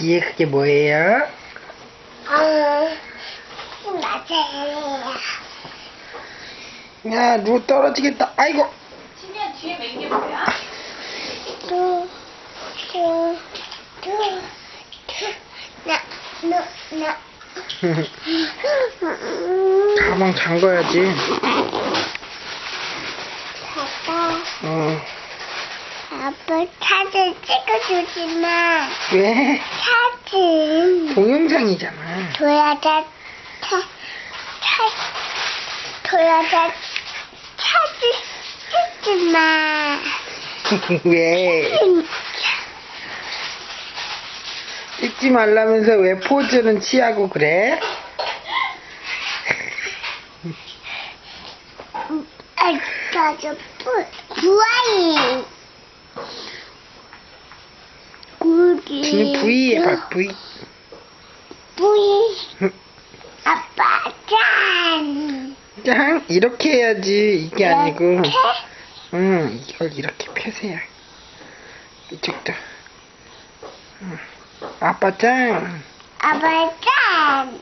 뒤에 그게 뭐예요? 맞아요. 야, 누 떨어지겠다. 아이고. 지미야 뒤에 맨 게 뭐야? 나. 가방 잠궈야지. 아빠, 아빠 사진 찍어주지 마. 왜? 사진. 동영상이잖아. 도야자 사진 찍지 마. 왜? 찍지 말라면서 왜 포즈는 취하고 그래? 맞아, 부아이. 지금 V 해봐, V. 부이. 아빠 짠. 짱! 이렇게 해야지. 이게 아니고. 이렇게? 응, 이걸 이렇게 펴세요. 이쪽도. 응. 아빠 짱! 아빠 짠.